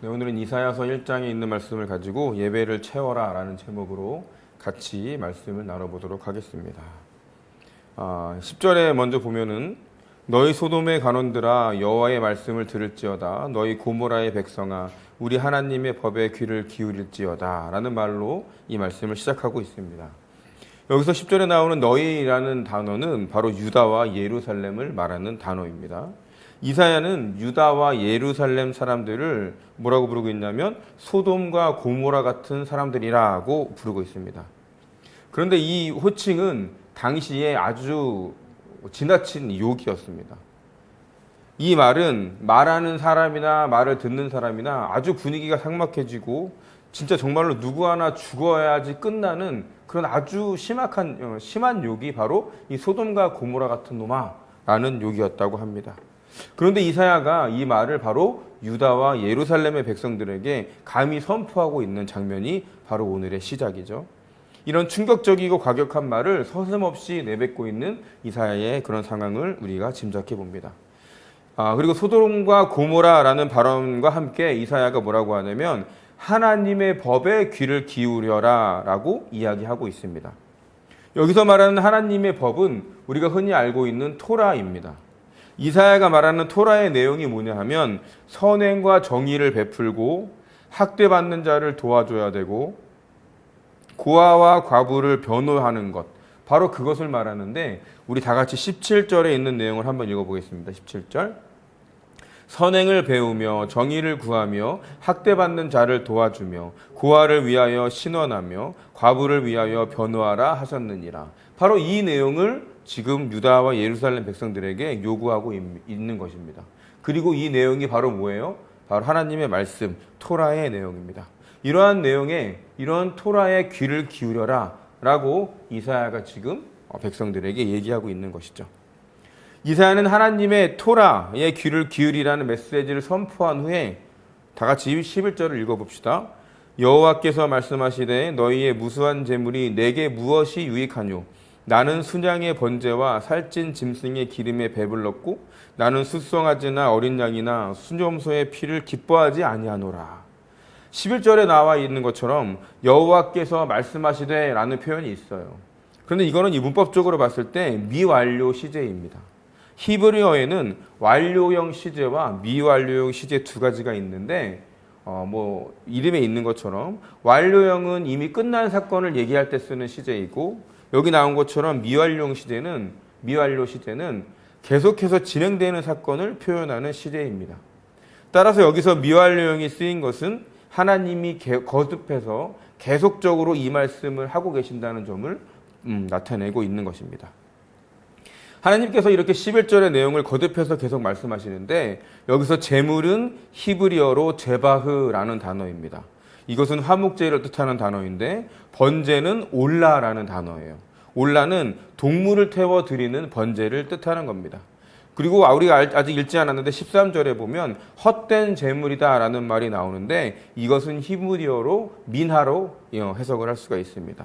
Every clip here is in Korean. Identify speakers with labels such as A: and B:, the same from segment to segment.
A: 네, 오늘은 이사야서 1장에 있는 말씀을 가지고 예배를 채워라 라는 제목으로 같이 말씀을 나눠보도록 하겠습니다. 10절에 먼저 보면은 너희 소돔의 간원들아 여호와의 말씀을 들을지어다 너희 고모라의 백성아 우리 하나님의 법에 귀를 기울일지어다 라는 말로 이 말씀을 시작하고 있습니다. 여기서 10절에 나오는 너희라는 단어는 바로 유다와 예루살렘을 말하는 단어입니다. 이사야는 유다와 예루살렘 사람들을 뭐라고 부르고 있냐면 소돔과 고모라 같은 사람들이라고 부르고 있습니다. 그런데 이 호칭은 당시에 아주 지나친 욕이었습니다. 이 말은 말하는 사람이나 말을 듣는 사람이나 아주 분위기가 삭막해지고 진짜 정말로 누구 하나 죽어야지 끝나는 그런 아주 심한 욕이 바로 이 소돔과 고모라 같은 놈아라는 욕이었다고 합니다. 그런데 이사야가 이 말을 바로 유다와 예루살렘의 백성들에게 감히 선포하고 있는 장면이 바로 오늘의 시작이죠. 이런 충격적이고 과격한 말을 서슴없이 내뱉고 있는 이사야의 그런 상황을 우리가 짐작해 봅니다. 그리고 소돔과 고모라라는 발언과 함께 이사야가 뭐라고 하냐면 하나님의 법에 귀를 기울여라 라고 이야기하고 있습니다. 여기서 말하는 하나님의 법은 우리가 흔히 알고 있는 토라입니다. 이사야가 말하는 토라의 내용이 뭐냐 하면 선행과 정의를 베풀고 학대받는 자를 도와줘야 되고 고아와 과부를 변호하는 것, 바로 그것을 말하는데 우리 다 같이 17절에 있는 내용을 한번 읽어보겠습니다. 17절 선행을 배우며 정의를 구하며 학대받는 자를 도와주며 고아를 위하여 신원하며 과부를 위하여 변호하라 하셨느니라. 바로 이 내용을 지금 유다와 예루살렘 백성들에게 요구하고 있는 것입니다. 그리고 이 내용이 바로 뭐예요? 바로 하나님의 말씀, 토라의 내용입니다. 이러한 내용에 이런 토라의 귀를 기울여라 라고 이사야가 지금 백성들에게 얘기하고 있는 것이죠. 이사야는 하나님의 토라의 귀를 기울이라는 메시지를 선포한 후에 다 같이 11절을 읽어봅시다. 여호와께서 말씀하시되 너희의 무수한 재물이 내게 무엇이 유익하뇨? 나는 순양의 번제와 살찐 짐승의 기름에 배불렀고 나는 숫송아지나 어린 양이나 순염소의 피를 기뻐하지 아니하노라. 11절에 나와 있는 것처럼 여호와께서 말씀하시되 라는 표현이 있어요. 그런데 이거는 이 문법적으로 봤을 때 미완료 시제입니다. 히브리어에는 완료형 시제와 미완료형 시제 두 가지가 있는데 이름에 있는 것처럼 완료형은 이미 끝난 사건을 얘기할 때 쓰는 시제이고 여기 나온 것처럼 미완료 시제는 계속해서 진행되는 사건을 표현하는 시제입니다. 따라서 여기서 미완료형이 쓰인 것은 하나님이 거듭해서 계속적으로 이 말씀을 하고 계신다는 점을 나타내고 있는 것입니다. 하나님께서 이렇게 11절의 내용을 거듭해서 계속 말씀하시는데 여기서 제물은 히브리어로 제바흐라는 단어입니다. 이것은 화목제를 뜻하는 단어인데 번제는 올라라는 단어예요. 올라는 동물을 태워 드리는 번제를 뜻하는 겁니다. 그리고 우리가 아직 읽지 않았는데 13절에 보면 헛된 제물이다라는 말이 나오는데 이것은 히브리어로 민하로 해석을 할 수가 있습니다.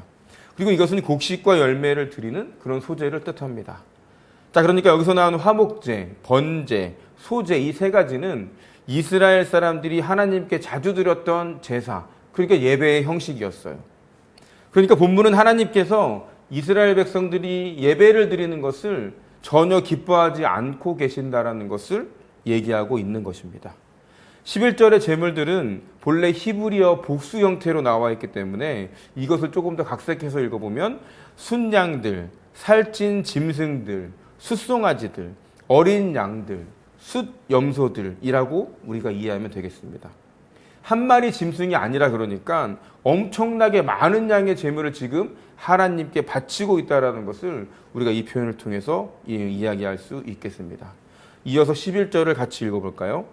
A: 그리고 이것은 곡식과 열매를 드리는 그런 소제를 뜻합니다. 자, 그러니까 여기서 나오는 화목제, 번제, 소제 이 세 가지는 이스라엘 사람들이 하나님께 자주 드렸던 제사, 그러니까 예배의 형식이었어요. 그러니까 본문은 하나님께서 이스라엘 백성들이 예배를 드리는 것을 전혀 기뻐하지 않고 계신다라는 것을 얘기하고 있는 것입니다. 11절의 제물들은 본래 히브리어 복수 형태로 나와 있기 때문에 이것을 조금 더 각색해서 읽어보면 순양들, 살찐 짐승들, 숫송아지들, 어린 양들, 숫염소들이라고 우리가 이해하면 되겠습니다. 한 마리 짐승이 아니라 그러니까 엄청나게 많은 양의 제물을 지금 하나님께 바치고 있다는 것을 우리가 이 표현을 통해서 이야기할 수 있겠습니다. 이어서 11절을 같이 읽어볼까요?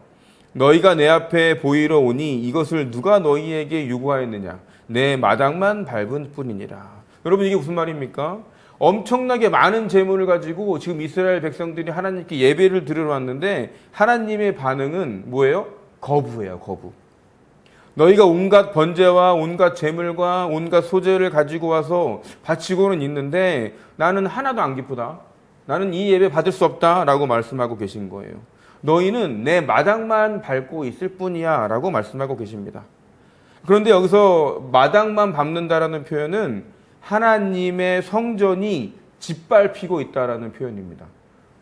A: 너희가 내 앞에 보이러 오니 이것을 누가 너희에게 요구하였느냐? 내 마당만 밟은 뿐이니라. 여러분 이게 무슨 말입니까? 엄청나게 많은 재물을 가지고 지금 이스라엘 백성들이 하나님께 예배를 드리러 왔는데 하나님의 반응은 뭐예요? 거부예요, 거부. 너희가 온갖 번제와 온갖 재물과 온갖 소제를 가지고 와서 바치고는 있는데 나는 하나도 안 기쁘다. 나는 이 예배 받을 수 없다라고 말씀하고 계신 거예요. 너희는 내 마당만 밟고 있을 뿐이야 라고 말씀하고 계십니다. 그런데 여기서 마당만 밟는다라는 표현은 하나님의 성전이 짓밟히고 있다라는 표현입니다.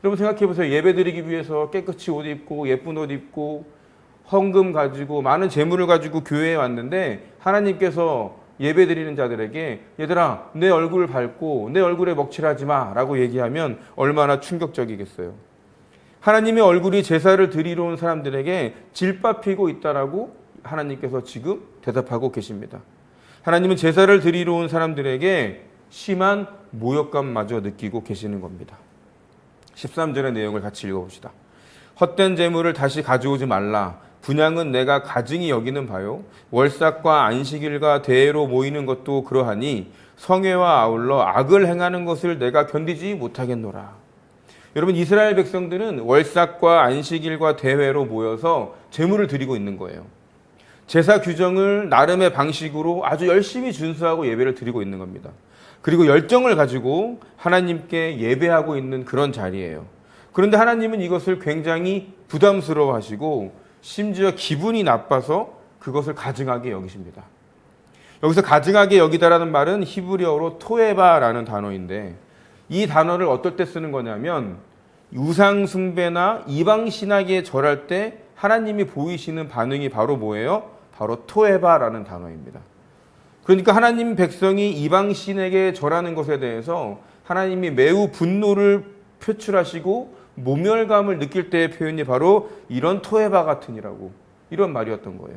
A: 여러분 생각해 보세요. 예배 드리기 위해서 깨끗이 옷 입고 예쁜 옷 입고 헌금 가지고 많은 재물을 가지고 교회에 왔는데 하나님께서 예배 드리는 자들에게 얘들아 내 얼굴을 밟고 내 얼굴에 먹칠하지 마 라고 얘기하면 얼마나 충격적이겠어요. 하나님의 얼굴이 제사를 드리러 온 사람들에게 질밟히고 있다라고 하나님께서 지금 대답하고 계십니다. 하나님은 제사를 드리러 온 사람들에게 심한 모욕감마저 느끼고 계시는 겁니다. 13절의 내용을 같이 읽어봅시다. 헛된 재물을 다시 가져오지 말라. 분향은 내가 가증히 여기는 바요. 월삭과 안식일과 대회로 모이는 것도 그러하니 성회와 아울러 악을 행하는 것을 내가 견디지 못하겠노라. 여러분 이스라엘 백성들은 월삭과 안식일과 대회로 모여서 제물을 드리고 있는 거예요. 제사 규정을 나름의 방식으로 아주 열심히 준수하고 예배를 드리고 있는 겁니다. 그리고 열정을 가지고 하나님께 예배하고 있는 그런 자리예요. 그런데 하나님은 이것을 굉장히 부담스러워 하시고 심지어 기분이 나빠서 그것을 가증하게 여기십니다. 여기서 가증하게 여기다라는 말은 히브리어로 토에바라는 단어인데 이 단어를 어떨 때 쓰는 거냐면 우상 숭배나 이방 신학에 절할 때 하나님이 보이시는 반응이 바로 뭐예요? 바로 토에바라는 단어입니다. 그러니까 하나님 백성이 이방 신에게 절하는 것에 대해서 하나님이 매우 분노를 표출하시고 모멸감을 느낄 때의 표현이 바로 이런 토에바 같으니라고 이런 말이었던 거예요.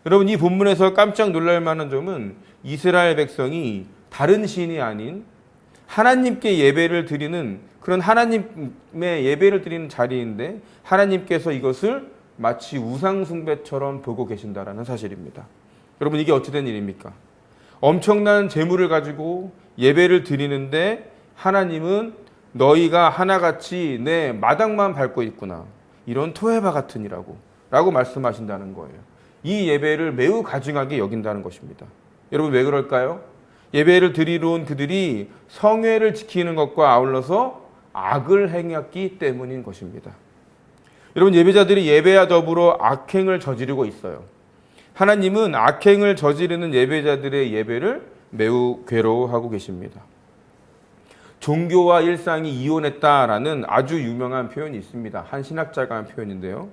A: 여러분 이 본문에서 깜짝 놀랄 만한 점은 이스라엘 백성이 다른 신이 아닌 하나님께 예배를 드리는 그런 하나님의 예배를 드리는 자리인데 하나님께서 이것을 마치 우상 숭배처럼 보고 계신다라는 사실입니다. 여러분 이게 어찌 된 일입니까? 엄청난 재물을 가지고 예배를 드리는데 하나님은 너희가 하나같이 내 마당만 밟고 있구나. 이런 토해바 같으니라고 라고 말씀하신다는 거예요. 이 예배를 매우 가증하게 여긴다는 것입니다. 여러분 왜 그럴까요? 예배를 드리러 온 그들이 성회를 지키는 것과 아울러서 악을 행했기 때문인 것입니다. 여러분 예배자들이 예배와 더불어 악행을 저지르고 있어요. 하나님은 악행을 저지르는 예배자들의 예배를 매우 괴로워하고 계십니다. 종교와 일상이 이혼했다라는 아주 유명한 표현이 있습니다. 한 신학자가 한 표현인데요.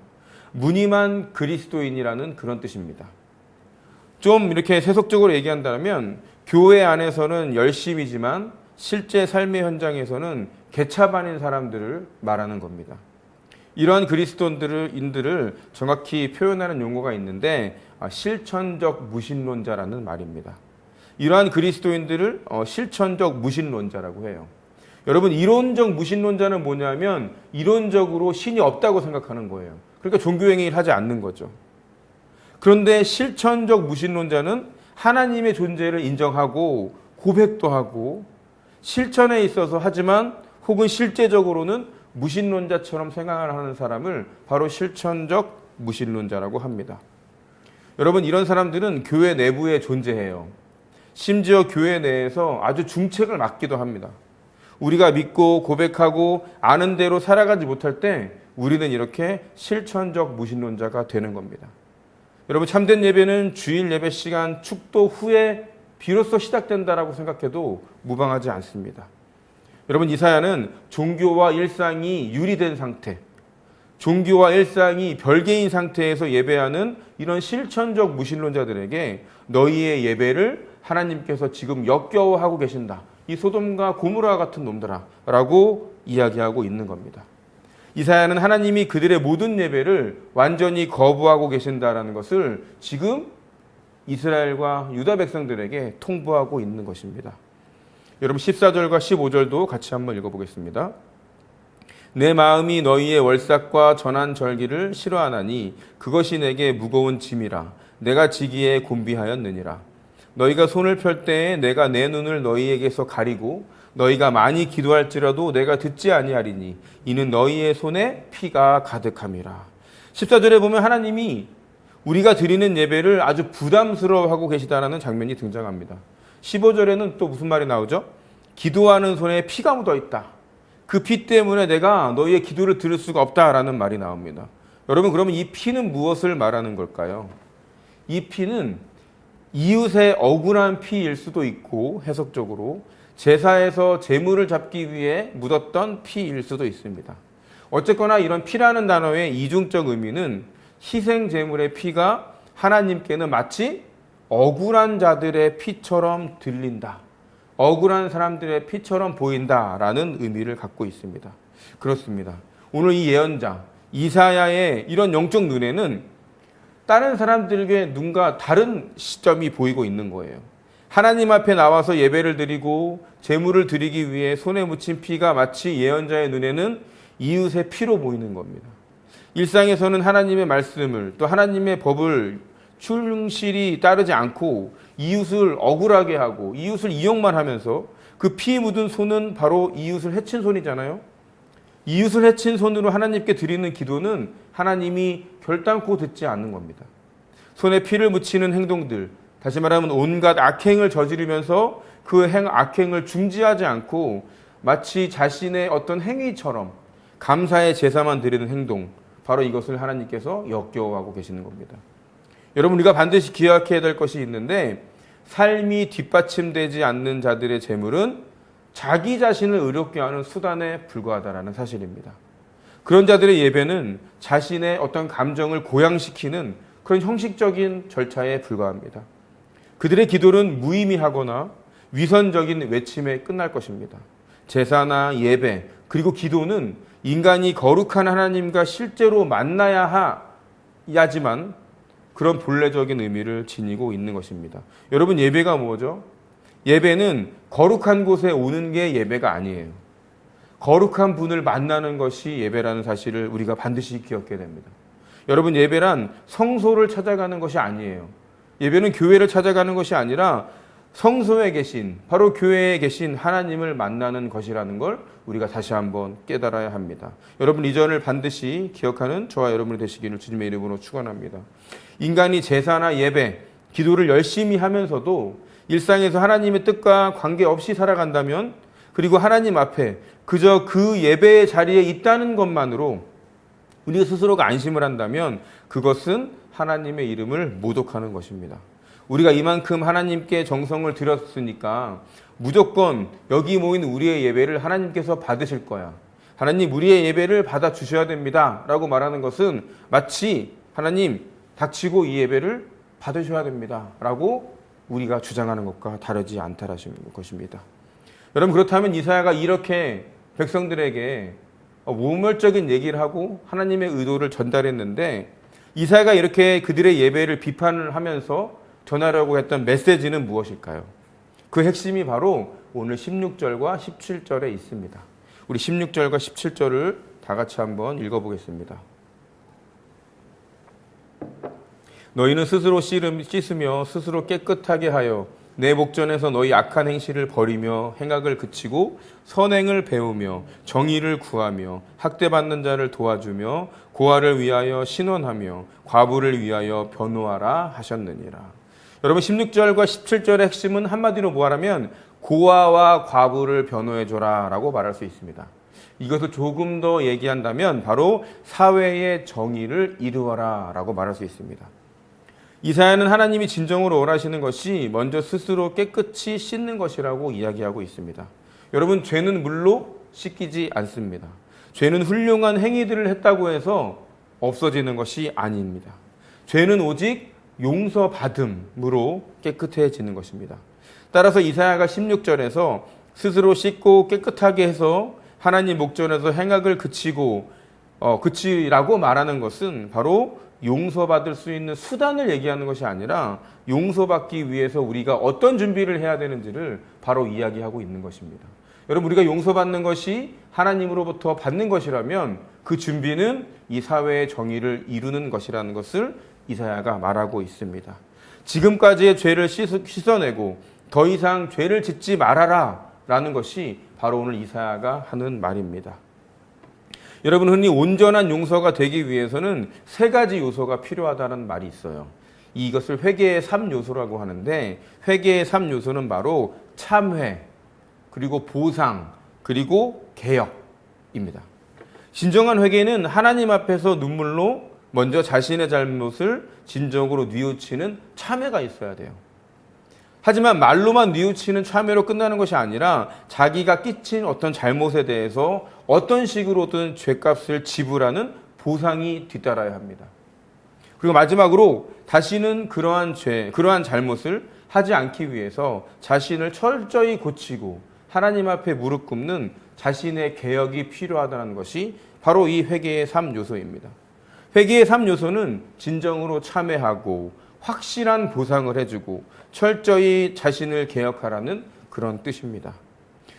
A: 무늬만 그리스도인이라는 그런 뜻입니다. 좀 이렇게 세속적으로 얘기한다면 교회 안에서는 열심이지만 실제 삶의 현장에서는 개차반인 사람들을 말하는 겁니다. 이러한 그리스도인들을 정확히 표현하는 용어가 있는데 실천적 무신론자라는 말입니다. 이러한 그리스도인들을 실천적 무신론자라고 해요. 여러분 이론적 무신론자는 뭐냐면 이론적으로 신이 없다고 생각하는 거예요. 그러니까 종교행위를 하지 않는 거죠. 그런데 실천적 무신론자는 하나님의 존재를 인정하고 고백도 하고 실천에 있어서 하지만 혹은 실제적으로는 무신론자처럼 생각하는 사람을 바로 실천적 무신론자라고 합니다. 여러분 이런 사람들은 교회 내부에 존재해요. 심지어 교회 내에서 아주 중책을 맡기도 합니다. 우리가 믿고 고백하고 아는 대로 살아가지 못할 때 우리는 이렇게 실천적 무신론자가 되는 겁니다. 여러분 참된 예배는 주일 예배 시간 축도 후에 비로소 시작된다라고 생각해도 무방하지 않습니다. 여러분 이사야는 종교와 일상이 유리된 상태, 종교와 일상이 별개인 상태에서 예배하는 이런 실천적 무신론자들에게 너희의 예배를 하나님께서 지금 역겨워하고 계신다. 이 소돔과 고모라 같은 놈들아 라고 이야기하고 있는 겁니다. 이사야는 하나님이 그들의 모든 예배를 완전히 거부하고 계신다라는 것을 지금 이스라엘과 유다 백성들에게 통보하고 있는 것입니다. 여러분 14절과 15절도 같이 한번 읽어보겠습니다. 내 마음이 너희의 월삭과 전한 절기를 싫어하나니 그것이 내게 무거운 짐이라 내가 지기에 곤비하였느니라. 너희가 손을 펼 때에 내가 내 눈을 너희에게서 가리고 너희가 많이 기도할지라도 내가 듣지 아니하리니 이는 너희의 손에 피가 가득함이라. 14절에 보면 하나님이 우리가 드리는 예배를 아주 부담스러워하고 계시다라는 장면이 등장합니다. 15절에는 또 무슨 말이 나오죠? 기도하는 손에 피가 묻어 있다. 그 피 때문에 내가 너희의 기도를 들을 수가 없다라는 말이 나옵니다. 여러분, 그러면 이 피는 무엇을 말하는 걸까요? 이 피는 이웃의 억울한 피일 수도 있고, 해석적으로 제사에서 제물을 잡기 위해 묻었던 피일 수도 있습니다. 어쨌거나 이런 피라는 단어의 이중적 의미는 희생 제물의 피가 하나님께는 마치 억울한 자들의 피처럼 들린다, 억울한 사람들의 피처럼 보인다라는 의미를 갖고 있습니다. 그렇습니다. 오늘 이 예언자 이사야의 이런 영적 눈에는 다른 사람들에게 눈과 다른 시점이 보이고 있는 거예요. 하나님 앞에 나와서 예배를 드리고 제물을 드리기 위해 손에 묻힌 피가 마치 예언자의 눈에는 이웃의 피로 보이는 겁니다. 일상에서는 하나님의 말씀을, 또 하나님의 법을 충실히 따르지 않고 이웃을 억울하게 하고 이웃을 이용만 하면서 그 피 묻은 손은 바로 이웃을 해친 손이잖아요. 이웃을 해친 손으로 하나님께 드리는 기도는 하나님이 결단코 듣지 않는 겁니다. 손에 피를 묻히는 행동들, 다시 말하면 온갖 악행을 저지르면서 그 악행을 중지하지 않고 마치 자신의 어떤 행위처럼 감사의 제사만 드리는 행동, 바로 이것을 하나님께서 역겨워하고 계시는 겁니다. 여러분, 우리가 반드시 기억해야 될 것이 있는데, 삶이 뒷받침되지 않는 자들의 재물은 자기 자신을 의롭게 하는 수단에 불과하다는 사실입니다. 그런 자들의 예배는 자신의 어떤 감정을 고양시키는 그런 형식적인 절차에 불과합니다. 그들의 기도는 무의미하거나 위선적인 외침에 끝날 것입니다. 제사나 예배, 그리고 기도는 인간이 거룩한 하나님과 실제로 만나야 하지만 그런 본래적인 의미를 지니고 있는 것입니다. 여러분, 예배가 뭐죠? 예배는 거룩한 곳에 오는 게 예배가 아니에요. 거룩한 분을 만나는 것이 예배라는 사실을 우리가 반드시 기억해야 됩니다. 여러분, 예배란 성소를 찾아가는 것이 아니에요. 예배는 교회를 찾아가는 것이 아니라 성소에 계신, 바로 교회에 계신 하나님을 만나는 것이라는 걸 우리가 다시 한번 깨달아야 합니다. 여러분, 이 점을 반드시 기억하는 저와 여러분이 되시기를 주님의 이름으로 축원합니다. 인간이 제사나 예배, 기도를 열심히 하면서도 일상에서 하나님의 뜻과 관계없이 살아간다면, 그리고 하나님 앞에 그저 그 예배의 자리에 있다는 것만으로 우리 스스로가 안심을 한다면 그것은 하나님의 이름을 모독하는 것입니다. 우리가 이만큼 하나님께 정성을 들였으니까 무조건 여기 모인 우리의 예배를 하나님께서 받으실 거야, 하나님 우리의 예배를 받아주셔야 됩니다 라고 말하는 것은 마치 하나님 닥치고 이 예배를 받으셔야 됩니다 라고 우리가 주장하는 것과 다르지 않다라는 것입니다. 여러분, 그렇다면 이사야가 이렇게 백성들에게 모멸적인 얘기를 하고 하나님의 의도를 전달했는데, 이사야가 이렇게 그들의 예배를 비판을 하면서 전하려고 했던 메시지는 무엇일까요? 그 핵심이 바로 오늘 16절과 17절에 있습니다. 우리 16절과 17절을 다 같이 한번 읽어보겠습니다. 너희는 스스로 씻으며 스스로 깨끗하게 하여 내 목전에서 너희 악한 행실을 버리며 행악을 그치고 선행을 배우며 정의를 구하며 학대받는 자를 도와주며 고아를 위하여 신원하며 과부를 위하여 변호하라 하셨느니라. 여러분, 16절과 17절의 핵심은 한마디로 뭐하라면 고아와 과부를 변호해줘라 라고 말할 수 있습니다. 이것을 조금 더 얘기한다면 바로 사회의 정의를 이루어라 라고 말할 수 있습니다. 이사야는 하나님이 진정으로 원하시는 것이 먼저 스스로 깨끗이 씻는 것이라고 이야기하고 있습니다. 여러분, 죄는 물로 씻기지 않습니다. 죄는 훌륭한 행위들을 했다고 해서 없어지는 것이 아닙니다. 죄는 오직 용서받음으로 깨끗해지는 것입니다. 따라서 이사야가 16절에서 스스로 씻고 깨끗하게 해서 하나님 목전에서 행악을 그치라고 말하는 것은 바로 용서받을 수 있는 수단을 얘기하는 것이 아니라 용서받기 위해서 우리가 어떤 준비를 해야 되는지를 바로 이야기하고 있는 것입니다. 여러분, 우리가 용서받는 것이 하나님으로부터 받는 것이라면 그 준비는 이 사회의 정의를 이루는 것이라는 것을 이사야가 말하고 있습니다. 지금까지의 죄를 씻어내고 더 이상 죄를 짓지 말아라 라는 것이 바로 오늘 이사야가 하는 말입니다. 여러분, 흔히 온전한 용서가 되기 위해서는 세 가지 요소가 필요하다는 말이 있어요. 이것을 회개의 3요소라고 하는데, 회개의 3요소는 바로 참회, 그리고 보상, 그리고 개혁, 회개입니다. 진정한 회개는 하나님 앞에서 눈물로 먼저 자신의 잘못을 진정으로 뉘우치는 참회가 있어야 돼요. 하지만 말로만 뉘우치는 참회로 끝나는 것이 아니라 자기가 끼친 어떤 잘못에 대해서 어떤 식으로든 죄값을 지불하는 보상이 뒤따라야 합니다. 그리고 마지막으로 다시는 그러한 잘못을 하지 않기 위해서 자신을 철저히 고치고 하나님 앞에 무릎 꿇는 자신의 개혁이 필요하다는 것이 바로 이 회개의 3요소입니다. 회개의 3요소는 진정으로 참회하고 확실한 보상을 해주고 철저히 자신을 개혁하라는 그런 뜻입니다.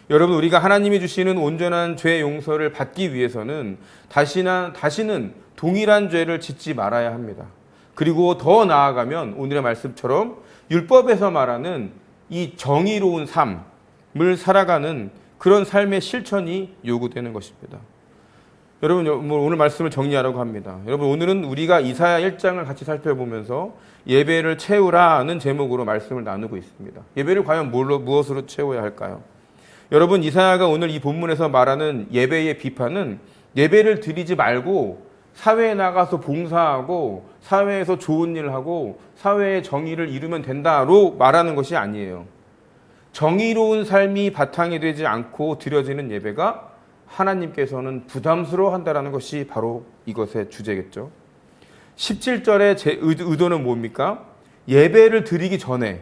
A: 여러분, 우리가 하나님이 주시는 온전한 죄 용서를 받기 위해서는 다시는 동일한 죄를 짓지 말아야 합니다. 그리고 더 나아가면 오늘의 말씀처럼 율법에서 말하는 이 정의로운 삶을 살아가는 그런 삶의 실천이 요구되는 것입니다. 여러분, 오늘 말씀을 정리하라고 합니다. 여러분, 오늘은 우리가 이사야 1장을 같이 살펴보면서 예배를 채우라는 제목으로 말씀을 나누고 있습니다. 예배를 과연 무엇으로 채워야 할까요? 여러분, 이사야가 오늘 이 본문에서 말하는 예배의 비판은 예배를 드리지 말고 사회에 나가서 봉사하고 사회에서 좋은 일을 하고 사회의 정의를 이루면 된다로 말하는 것이 아니에요. 정의로운 삶이 바탕이 되지 않고 드려지는 예배가 하나님께서는 부담스러워한다는 것이 바로 이것의 주제겠죠. 17절의 제 의도는 뭡니까? 예배를 드리기 전에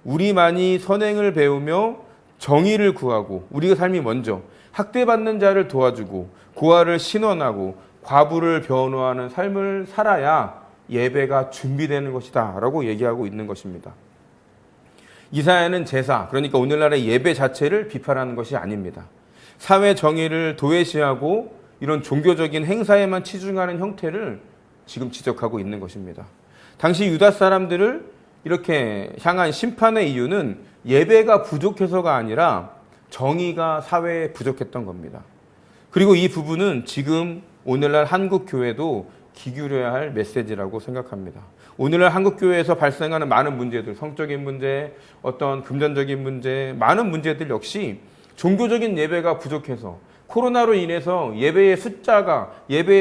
A: 우리만이 선행을 배우며 정의를 구하고 우리의 삶이 먼저 학대받는 자를 도와주고 고아를 신원하고 과부를 변호하는 삶을 살아야 예배가 준비되는 것이다 라고 얘기하고 있는 것입니다. 이사야는 제사, 그러니까 오늘날의 예배 자체를 비판하는 것이 아닙니다. 사회 정의를 도외시하고 이런 종교적인 행사에만 치중하는 형태를 지금 지적하고 있는 것입니다. 당시 유다 사람들을 이렇게 향한 심판의 이유는 예배가 부족해서가 아니라 정의가 사회에 부족했던 겁니다. 그리고 이 부분은 지금 오늘날 한국 교회도 기울여야 할 메시지라고 생각합니다. 오늘날 한국 교회에서 발생하는 많은 문제들, 성적인 문제, 어떤 금전적인 문제, 많은 문제들 역시 종교적인 예배가 부족해서 코로나로 인해서 예배의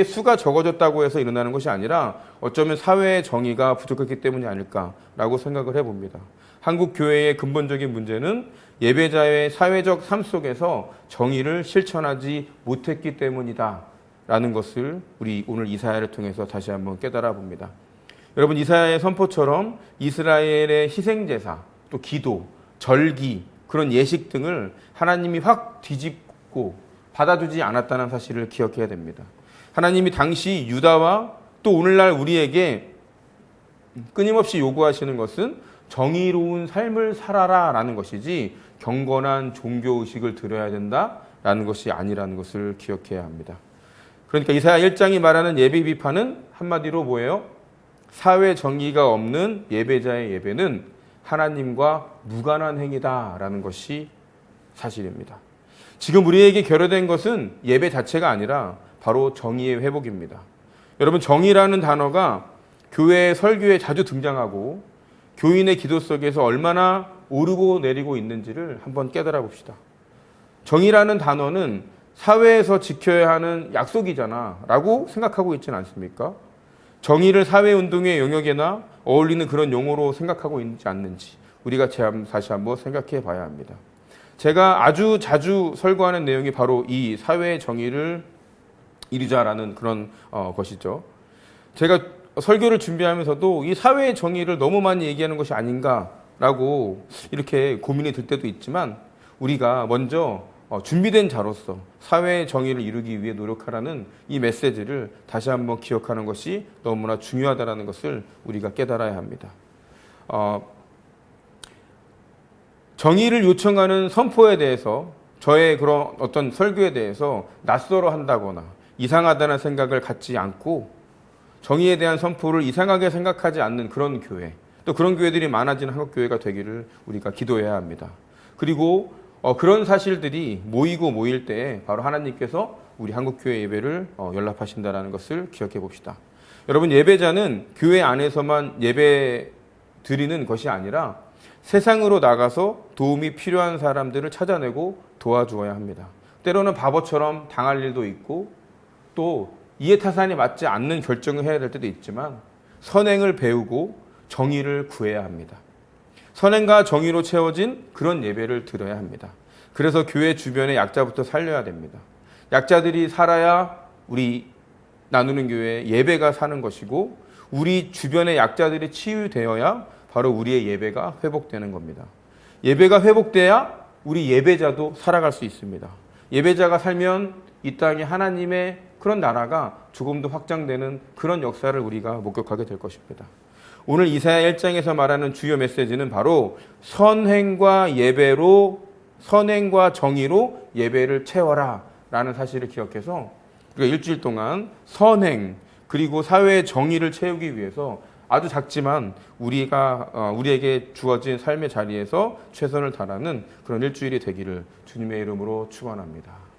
A: 수가 적어졌다고 해서 일어나는 것이 아니라 어쩌면 사회의 정의가 부족했기 때문이 아닐까라고 생각을 해봅니다. 한국 교회의 근본적인 문제는 예배자의 사회적 삶 속에서 정의를 실천하지 못했기 때문이다라는 것을 우리 오늘 이사야를 통해서 다시 한번 깨달아 봅니다. 여러분, 이사야의 선포처럼 이스라엘의 희생제사, 또 기도, 절기, 그런 예식 등을 하나님이 확 뒤집고 받아주지 않았다는 사실을 기억해야 됩니다. 하나님이 당시 유다와 또 오늘날 우리에게 끊임없이 요구하시는 것은 정의로운 삶을 살아라 라는 것이지 경건한 종교의식을 드려야 된다라는 것이 아니라는 것을 기억해야 합니다. 그러니까 이사야 1장이 말하는 예배 비판은 한마디로 뭐예요? 사회 정의가 없는 예배자의 예배는 하나님과 무관한 행위다라는 것이 사실입니다. 지금 우리에게 결여된 것은 예배 자체가 아니라 바로 정의의 회복입니다. 여러분, 정의라는 단어가 교회 설교에 자주 등장하고 교인의 기도 속에서 얼마나 오르고 내리고 있는지를 한번 깨달아 봅시다. 정의라는 단어는 사회에서 지켜야 하는 약속이잖아 라고 생각하고 있지는 않습니까? 정의를 사회운동의 영역에나 어울리는 그런 용어로 생각하고 있지 않는지 우리가 다시 한번 생각해 봐야 합니다. 제가 아주 자주 설교하는 내용이 바로 이 사회의 정의를 이루자라는 그런 것이죠. 제가 설교를 준비하면서도 이 사회의 정의를 너무 많이 얘기하는 것이 아닌가라고 이렇게 고민이 들 때도 있지만 우리가 먼저 준비된 자로서 사회의 정의를 이루기 위해 노력하라는 이 메시지를 다시 한번 기억하는 것이 너무나 중요하다는 것을 우리가 깨달아야 합니다. 정의를 요청하는 선포에 대해서 저의 그런 어떤 설교에 대해서 낯설어 한다거나 이상하다는 생각을 갖지 않고 정의에 대한 선포를 이상하게 생각하지 않는 그런 교회, 또 그런 교회들이 많아지는 한국교회가 되기를 우리가 기도해야 합니다. 그리고 그런 사실들이 모일 때 바로 하나님께서 우리 한국교회 예배를 연락하신다는 것을 기억해 봅시다. 여러분, 예배자는 교회 안에서만 예배 드리는 것이 아니라 세상으로 나가서 도움이 필요한 사람들을 찾아내고 도와주어야 합니다. 때로는 바보처럼 당할 일도 있고 또 이해타산이 맞지 않는 결정을 해야 될 때도 있지만 선행을 배우고 정의를 구해야 합니다. 선행과 정의로 채워진 그런 예배를 드려야 합니다. 그래서 교회 주변의 약자부터 살려야 됩니다. 약자들이 살아야 우리 나누는 교회 예배가 사는 것이고 우리 주변의 약자들이 치유되어야 바로 우리의 예배가 회복되는 겁니다. 예배가 회복돼야 우리 예배자도 살아갈 수 있습니다. 예배자가 살면 이 땅에 하나님의 그런 나라가 조금 더 확장되는 그런 역사를 우리가 목격하게 될 것입니다. 오늘 이사야 1장에서 말하는 주요 메시지는 바로 선행과 정의로 예배를 채워라 라는 사실을 기억해서 우리가 일주일 동안 선행 그리고 사회의 정의를 채우기 위해서 아주 작지만 우리에게 주어진 삶의 자리에서 최선을 다하는 그런 일주일이 되기를 주님의 이름으로 축원합니다.